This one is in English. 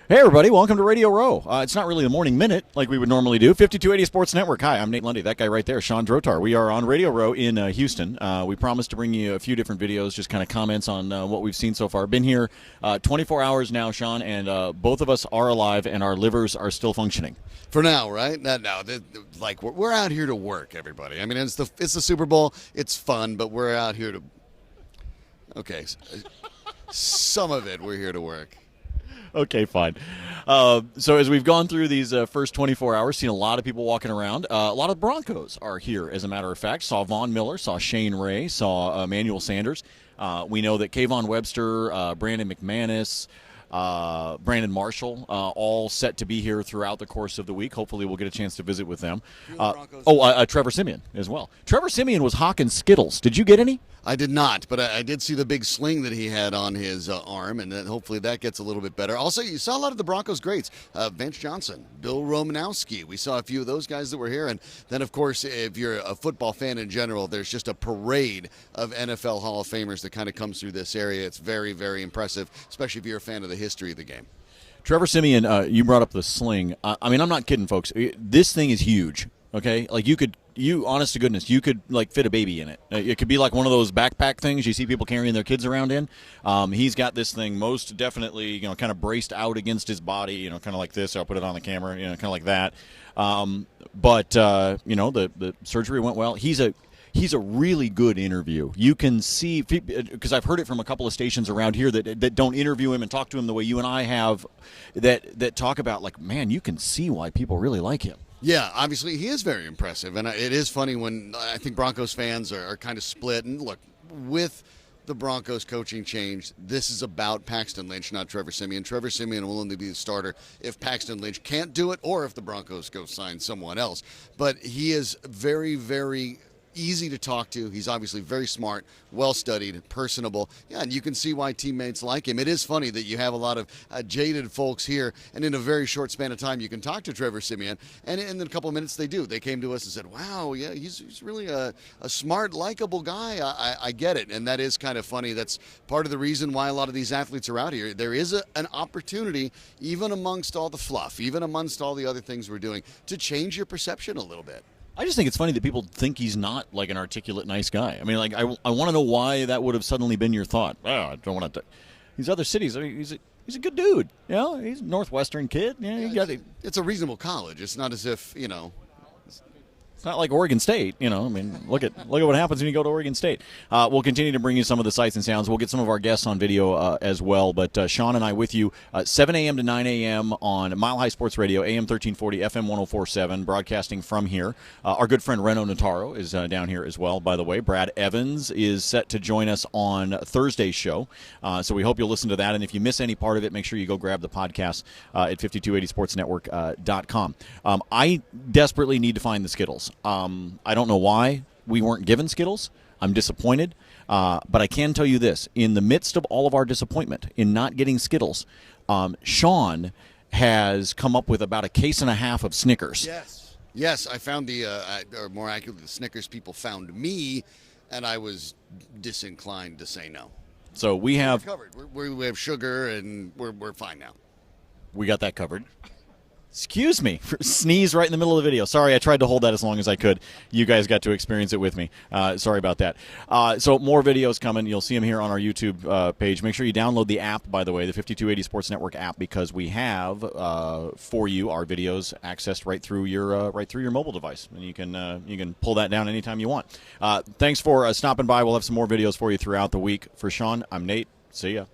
Hey, everybody. Welcome to Radio Row. It's not really the morning minute like we would normally do. 5280 Sports Network. Hi, I'm Nate Lundy. That guy right there, Shawn Drotar. We are on Radio Row in Houston. We promised to bring you a few different videos, just kind of comments on what we've seen so far. Been here 24 hours now, Shawn, and both of us are alive and our livers are still functioning. For now, right? No, like we're out here to work, everybody. I mean, it's the Super Bowl. It's fun, but we're out here to. Okay, some of it we're here to work. Okay, fine. So as we've gone through these first 24 hours, seen a lot of people walking around. A lot of Broncos are here, as a matter of fact. Saw Von Miller, saw Shane Ray, saw Emmanuel Sanders. We know that Kayvon Webster, Brandon McManus, Brandon Marshall, all set to be here throughout the course of the week. Hopefully we'll get a chance to visit with them. Trevor Siemian as well. Trevor Siemian was hawking Skittles. Did you get any? I did not, but I did see the big sling that he had on his arm, and then hopefully that gets a little bit better. Also, you saw a lot of the Broncos greats. Vance Johnson, Bill Romanowski. We saw a few of those guys that were here. And then, of course, if you're a football fan in general, there's just a parade of NFL Hall of Famers that kind of comes through this area. It's very, very impressive, especially if you're a fan of the history of the game. Trevor Siemian, you brought up the sling. I mean, I'm not kidding, folks. This thing is huge. Okay, like honest to goodness, you could like fit a baby in it. It could be like one of those backpack things you see people carrying their kids around in. He's got this thing most definitely, kind of braced out against his body, kind of like this. I'll put it on the camera, kind of like that. But the surgery went well. He's a really good interview. You can see, because I've heard it from a couple of stations around here that don't interview him and talk to him the way you and I have, that talk about, like, man, you can see why people really like him. Yeah, obviously he is very impressive, and it is funny when I think Broncos fans are kind of split. And look, with the Broncos coaching change, this is about Paxton Lynch, not Trevor Siemian. Trevor Siemian will only be the starter if Paxton Lynch can't do it or if the Broncos go sign someone else. But he is very, very easy to talk to. He's obviously very smart, well-studied, personable. Yeah, and you can see why teammates like him. It is funny that you have a lot of jaded folks here, and in a very short span of time, you can talk to Trevor Siemian, and in a couple of minutes they do. They came to us and said, wow, yeah, he's really a smart, likable guy. I get it, and that is kind of funny. That's part of the reason why a lot of these athletes are out here. There is an opportunity, even amongst all the fluff, even amongst all the other things we're doing, to change your perception a little bit. I just think it's funny that people think he's not like an articulate, nice guy. I mean, like, I want to know why that would have suddenly been your thought. Oh, I don't want to. These other cities, I mean, he's a good dude. He's a Northwestern kid. It's a reasonable college. It's not as if, It's not like Oregon State, I mean, look at what happens when you go to Oregon State. We'll continue to bring you some of the sights and sounds. We'll get some of our guests on video as well. But Shawn and I with you, 7 a.m. to 9 a.m. on Mile High Sports Radio, AM 1340, FM 104.7, broadcasting from here. Our good friend Reno Notaro is down here as well, by the way. Brad Evans is set to join us on Thursday's show. So we hope you'll listen to that. And if you miss any part of it, make sure you go grab the podcast at 5280sportsnetwork.com. I desperately need to find the Skittles. I don't know why we weren't given Skittles. I'm disappointed. But I can tell you this. In the midst of all of our disappointment in not getting Skittles, Shawn has come up with about a case and a half of Snickers. Yes, I found or more accurately, the Snickers people found me, and I was disinclined to say no. So we have... We're covered. We have sugar, and we're fine now. We got that covered. Excuse me, sneeze right in the middle of the video. Sorry, I tried to hold that as long as I could. You guys got to experience it with me. Sorry about that. So more videos coming. You'll see them here on our YouTube page. Make sure you download the app, by the way, the 5280 Sports Network app, because we have for you our videos accessed right through your mobile device, and you can pull that down anytime you want. Thanks for stopping by. We'll have some more videos for you throughout the week. For Shawn, I'm Nate. See ya.